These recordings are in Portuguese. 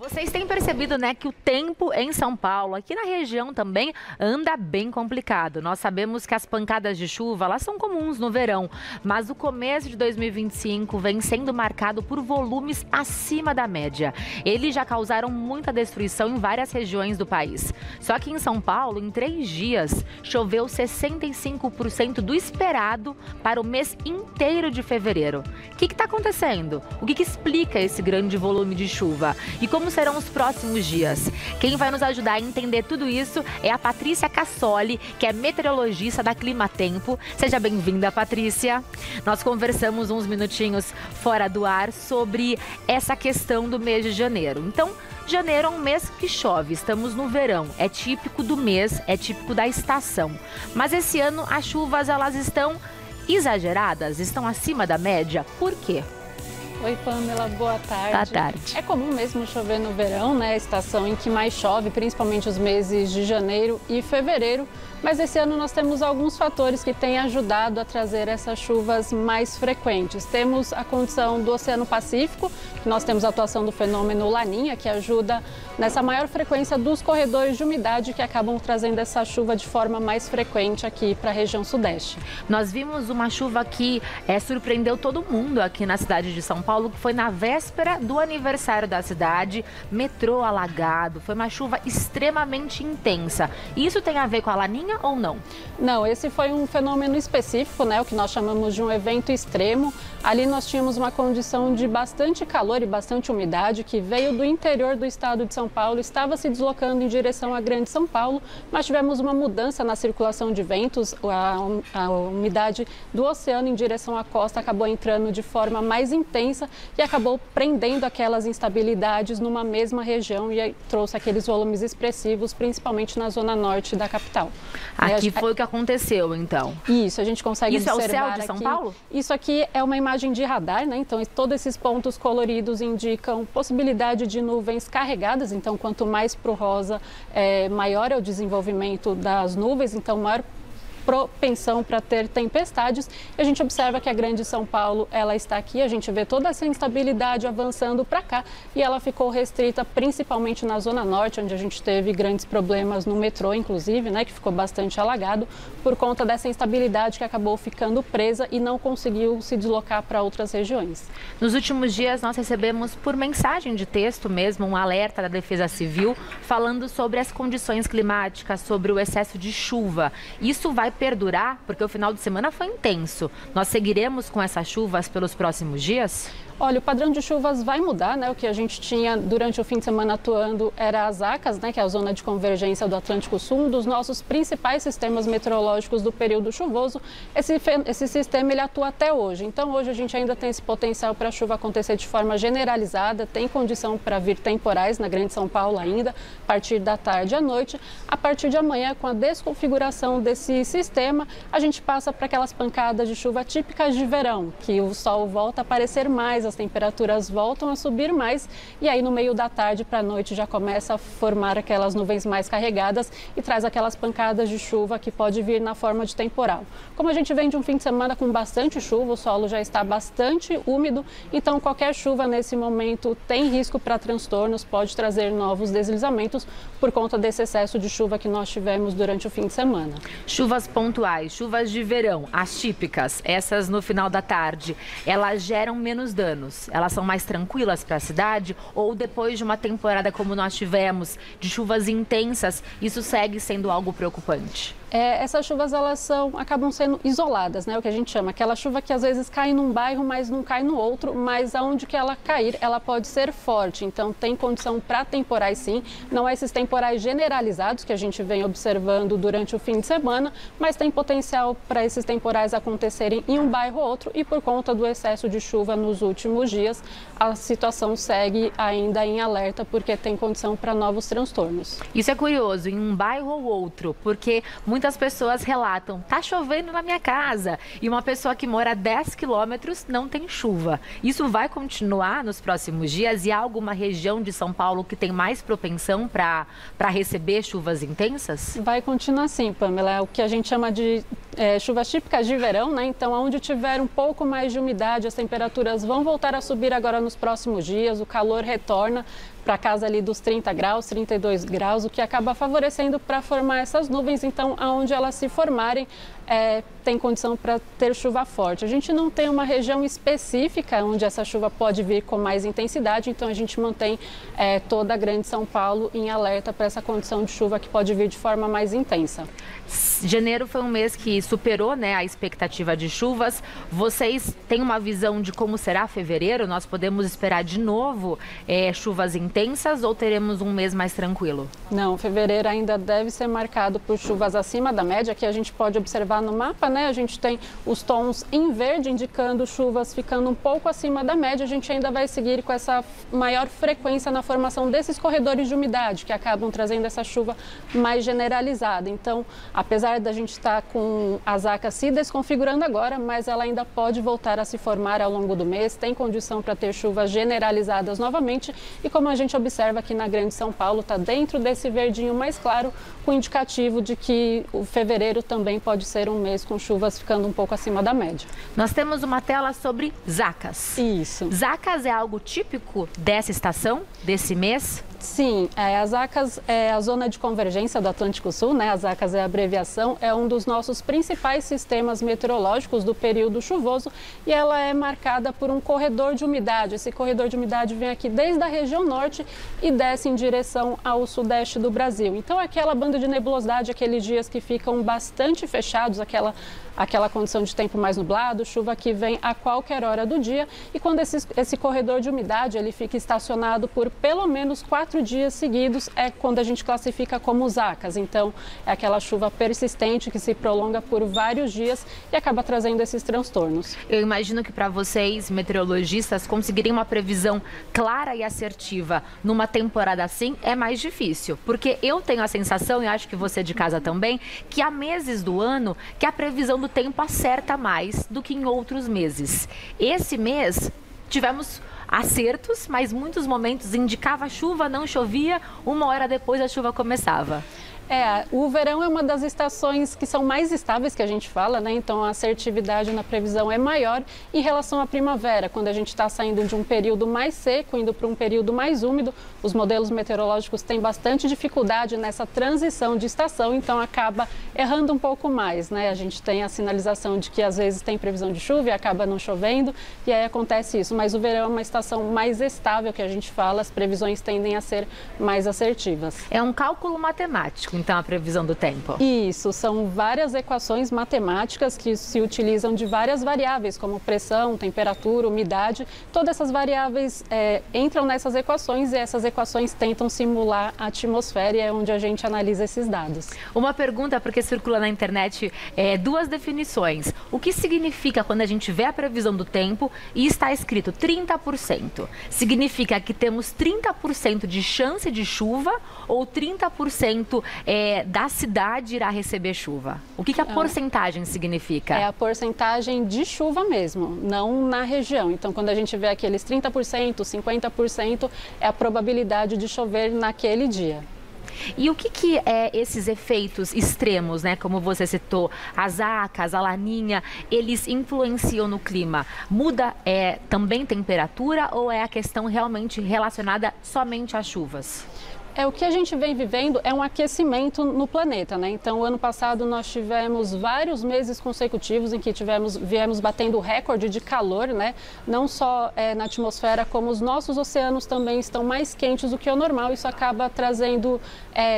Vocês têm percebido, né, que o tempo em São Paulo, aqui na região também, anda bem complicado. Nós sabemos que as pancadas de chuva, elas são comuns no verão, mas o começo de 2025 vem sendo marcado por volumes acima da média. Eles já causaram muita destruição em várias regiões do país. Só que em São Paulo, em 3 dias, choveu 65% do esperado para o mês inteiro de fevereiro. O que está acontecendo? O que explica esse grande volume de chuva? E como serão os próximos dias? Quem vai nos ajudar a entender tudo isso é a Patrícia Cassoli, que é meteorologista da Climatempo. Seja bem-vinda, Patrícia. Nós conversamos uns minutinhos fora do ar sobre essa questão do mês de janeiro. Então, janeiro é um mês que chove, estamos no verão, é típico do mês, é típico da estação. Mas esse ano as chuvas, elas estão exageradas, estão acima da média. Por quê? Oi, Pamela, boa tarde. Boa tarde. É comum mesmo chover no verão, né? A estação em que mais chove, principalmente os meses de janeiro e fevereiro. Mas esse ano nós temos alguns fatores que têm ajudado a trazer essas chuvas mais frequentes. Temos a condição do Oceano Pacífico, que nós temos a atuação do fenômeno Laninha, que ajuda nessa maior frequência dos corredores de umidade que acabam trazendo essa chuva de forma mais frequente aqui para a região sudeste. Nós vimos uma chuva que surpreendeu todo mundo aqui na cidade de São Paulo, que foi na véspera do aniversário da cidade, metrô alagado, foi uma chuva extremamente intensa. Isso tem a ver com a Laninha ou não? Não, esse foi um fenômeno específico, né, o que nós chamamos de um evento extremo. Ali nós tínhamos uma condição de bastante calor e bastante umidade que veio do interior do estado de São Paulo, estava se deslocando em direção à Grande São Paulo, mas tivemos uma mudança na circulação de ventos, a umidade do oceano em direção à costa acabou entrando de forma mais intensa e acabou prendendo aquelas instabilidades numa mesma região e trouxe aqueles volumes expressivos, principalmente na zona norte da capital. Aqui foi o que aconteceu, então? Isso, a gente consegue observar. Isso é o céu de São Paulo? Isso aqui é uma imagem de radar, né? Então, todos esses pontos coloridos indicam possibilidade de nuvens carregadas. Então, quanto mais para o rosa, maior é o desenvolvimento das nuvens, então maior propensão para ter tempestades. E a gente observa que a Grande São Paulo, ela está aqui, a gente vê toda essa instabilidade avançando para cá e ela ficou restrita principalmente na Zona Norte, onde a gente teve grandes problemas no metrô, inclusive, né, que ficou bastante alagado por conta dessa instabilidade que acabou ficando presa e não conseguiu se deslocar para outras regiões. Nos últimos dias nós recebemos por mensagem de texto mesmo um alerta da Defesa Civil falando sobre as condições climáticas, sobre o excesso de chuva. Isso vai perdurar, porque o final de semana foi intenso. Nós seguiremos com essas chuvas pelos próximos dias? Olha, o padrão de chuvas vai mudar, né? O que a gente tinha durante o fim de semana atuando era as ACAS, né? Que é a zona de convergência do Atlântico Sul, um dos nossos principais sistemas meteorológicos do período chuvoso. Esse sistema ele atua até hoje. Então, hoje a gente ainda tem esse potencial para a chuva acontecer de forma generalizada, tem condição para vir temporais na Grande São Paulo ainda, a partir da tarde à noite. A partir de amanhã, com a desconfiguração desse sistema, a gente passa para aquelas pancadas de chuva típicas de verão, que o sol volta a aparecer mais, as temperaturas voltam a subir mais e aí no meio da tarde para a noite já começa a formar aquelas nuvens mais carregadas e traz aquelas pancadas de chuva que pode vir na forma de temporal. Como a gente vem de um fim de semana com bastante chuva, o solo já está bastante úmido, então qualquer chuva nesse momento tem risco para transtornos, pode trazer novos deslizamentos por conta desse excesso de chuva que nós tivemos durante o fim de semana. Chuvas pontuais, chuvas de verão, as típicas, essas no final da tarde, elas geram menos danos? Elas são mais tranquilas para a cidade ou depois de uma temporada como nós tivemos, de chuvas intensas, isso segue sendo algo preocupante? Essas chuvas elas acabam sendo isoladas, né? O que a gente chama, aquela chuva que às vezes cai num bairro, mas não cai no outro, mas aonde que ela cair, ela pode ser forte. Então tem condição para temporais sim, não é esses temporais generalizados que a gente vem observando durante o fim de semana, mas tem potencial para esses temporais acontecerem em um bairro ou outro e por conta do excesso de chuva nos últimos dias, a situação segue ainda em alerta porque tem condição para novos transtornos. Isso é curioso, em um bairro ou outro, porque muitas pessoas relatam, tá chovendo na minha casa, e uma pessoa que mora a 10 quilômetros não tem chuva. Isso vai continuar nos próximos dias e há alguma região de São Paulo que tem mais propensão para receber chuvas intensas? Vai continuar sim, Pamela. É o que a gente chama de chuvas típicas de verão, né? Então, onde tiver um pouco mais de umidade, as temperaturas vão voltar a subir agora nos próximos dias, o calor retorna para casa ali dos 30 graus, 32 graus, o que acaba favorecendo para formar essas nuvens. Então, aonde elas se formarem, tem condição para ter chuva forte. A gente não tem uma região específica onde essa chuva pode vir com mais intensidade, então a gente mantém toda a grande São Paulo em alerta para essa condição de chuva que pode vir de forma mais intensa. Janeiro foi um mês que superou, né, a expectativa de chuvas. Vocês têm uma visão de como será fevereiro? Nós podemos esperar de novo chuvas intensas ou teremos um mês mais tranquilo? Não, fevereiro ainda deve ser marcado por chuvas acima da média, que a gente pode observar no mapa, né? A gente tem os tons em verde indicando chuvas ficando um pouco acima da média. A gente ainda vai seguir com essa maior frequência na formação desses corredores de umidade que acabam trazendo essa chuva mais generalizada. Então, apesar da gente estar com a Zaca se desconfigurando agora, mas ela ainda pode voltar a se formar ao longo do mês, tem condição para ter chuvas generalizadas novamente e como a gente observa aqui na Grande São Paulo, está dentro desse verdinho mais claro, com indicativo de que o fevereiro também pode ser um mês com chuvas ficando um pouco acima da média. Nós temos uma tela sobre Zacas. Isso. Zacas é algo típico dessa estação, desse mês? Sim, as Zacas é a zona de convergência do Atlântico Sul, né? As Zacas é a abreviação, é um dos nossos principais sistemas meteorológicos do período chuvoso e ela é marcada por um corredor de umidade. Esse corredor de umidade vem aqui desde a região norte e desce em direção ao sudeste do Brasil. Então, aquela banda de nebulosidade, aqueles dias que ficam bastante fechados, aquela condição de tempo mais nublado, chuva que vem a qualquer hora do dia e quando esse corredor de umidade ele fica estacionado por pelo menos 4 dias seguidos é quando a gente classifica como Zacas. Então, é aquela chuva persistente que se prolonga por vários dias e acaba trazendo esses transtornos. Eu imagino que para vocês, meteorologistas, conseguirem uma previsão clara e assertiva numa temporada assim é mais difícil, porque eu tenho a sensação, e acho que você de casa também, que há meses do ano que a previsão do tempo acerta mais do que em outros meses. Esse mês tivemos acertos, mas muitos momentos indicava chuva, não chovia, 1 hora depois a chuva começava. O verão é uma das estações que são mais estáveis que a gente fala, né? Então a assertividade na previsão é maior em relação à primavera, quando a gente está saindo de um período mais seco, indo para um período mais úmido. Os modelos meteorológicos têm bastante dificuldade nessa transição de estação, então acaba errando um pouco mais, né? A gente tem a sinalização de que às vezes tem previsão de chuva e acaba não chovendo, e aí acontece isso. Mas o verão é uma estação mais estável que a gente fala, as previsões tendem a ser mais assertivas. É um cálculo matemático, então, a previsão do tempo? Isso, são várias equações matemáticas que se utilizam de várias variáveis, como pressão, temperatura, umidade. Todas essas variáveis entram nessas equações e essas equações tentam simular a atmosfera e é onde a gente analisa esses dados. Uma pergunta, porque circula na internet, duas definições. O que significa quando a gente vê a previsão do tempo e está escrito 30%? Significa que temos 30% de chance de chuva ou 30% da cidade irá receber chuva? O que a porcentagem significa? É a porcentagem de chuva mesmo, não na região. Então, quando a gente vê aqueles 30%, 50%, é a probabilidade de chover naquele dia. E o que é esses efeitos extremos, né? Como você citou, as Zacas, a Laninha, eles influenciam no clima? Muda também temperatura ou é a questão realmente relacionada somente às chuvas? O que a gente vem vivendo é um aquecimento no planeta, né? Então, ano passado nós tivemos vários meses consecutivos em que viemos batendo recorde de calor, né? Não só na atmosfera, como os nossos oceanos também estão mais quentes do que o normal. Isso acaba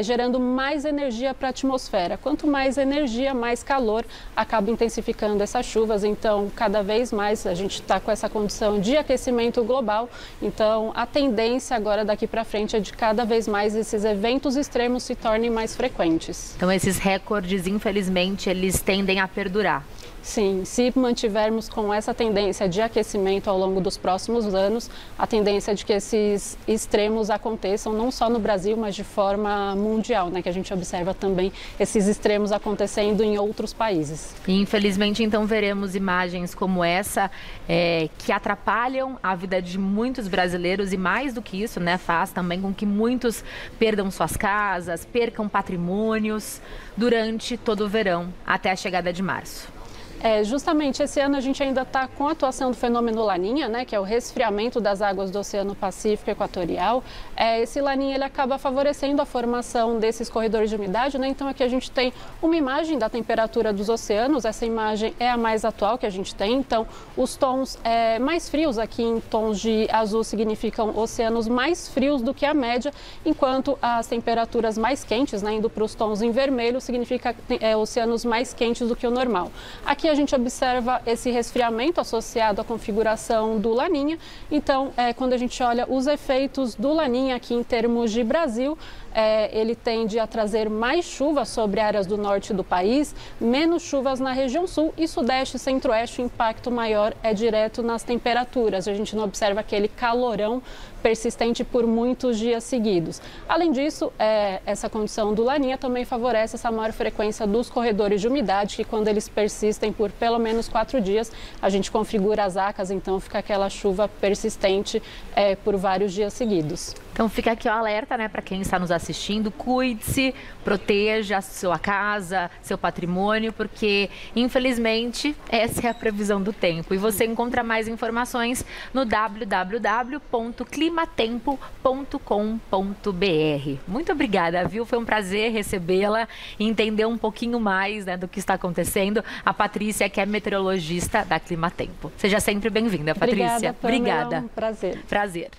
gerando mais energia para a atmosfera. Quanto mais energia, mais calor, acaba intensificando essas chuvas. Então, cada vez mais a gente está com essa condição de aquecimento global. Então, a tendência agora daqui para frente é de cada vez mais esses eventos extremos se tornem mais frequentes. Então, esses recordes, infelizmente, eles tendem a perdurar. Sim, se mantivermos com essa tendência de aquecimento ao longo dos próximos anos, a tendência de que esses extremos aconteçam não só no Brasil, mas de forma mundial, né? Que a gente observa também esses extremos acontecendo em outros países. E, infelizmente, então, veremos imagens como essa que atrapalham a vida de muitos brasileiros e, mais do que isso, né, faz também com que muitos perdam suas casas, percam patrimônios durante todo o verão, até a chegada de março. Justamente esse ano a gente ainda está com a atuação do fenômeno Laninha, né, que é o resfriamento das águas do Oceano Pacífico Equatorial. Esse Laninha ele acaba favorecendo a formação desses corredores de umidade, né? Então aqui a gente tem uma imagem da temperatura dos oceanos. Essa imagem é a mais atual que a gente tem. Então os tons mais frios aqui em tons de azul significam oceanos mais frios do que a média, enquanto as temperaturas mais quentes, né, indo para os tons em vermelho, significa oceanos mais quentes do que o normal. Aqui a gente observa esse resfriamento associado à configuração do Laninha. Então, quando a gente olha os efeitos do Laninha aqui em termos de Brasil, ele tende a trazer mais chuvas sobre áreas do norte do país, menos chuvas na região sul e sudeste e centro-oeste. O impacto maior é direto nas temperaturas. A gente não observa aquele calorão persistente por muitos dias seguidos. Além disso, essa condição do Laninha também favorece essa maior frequência dos corredores de umidade, que quando eles persistem por pelo menos 4 dias, a gente configura as ACAS, então fica aquela chuva persistente por vários dias seguidos. Então fica aqui o alerta, né, para quem está nos assistindo, cuide-se, proteja a sua casa, seu patrimônio, porque infelizmente essa é a previsão do tempo. E você encontra mais informações no www.climatempo.com.br. Muito obrigada, viu? Foi um prazer recebê-la e entender um pouquinho mais, né, do que está acontecendo. A Patrícia, que é meteorologista da Climatempo. Seja sempre bem-vinda, Patrícia. Obrigada. É um prazer. Prazer.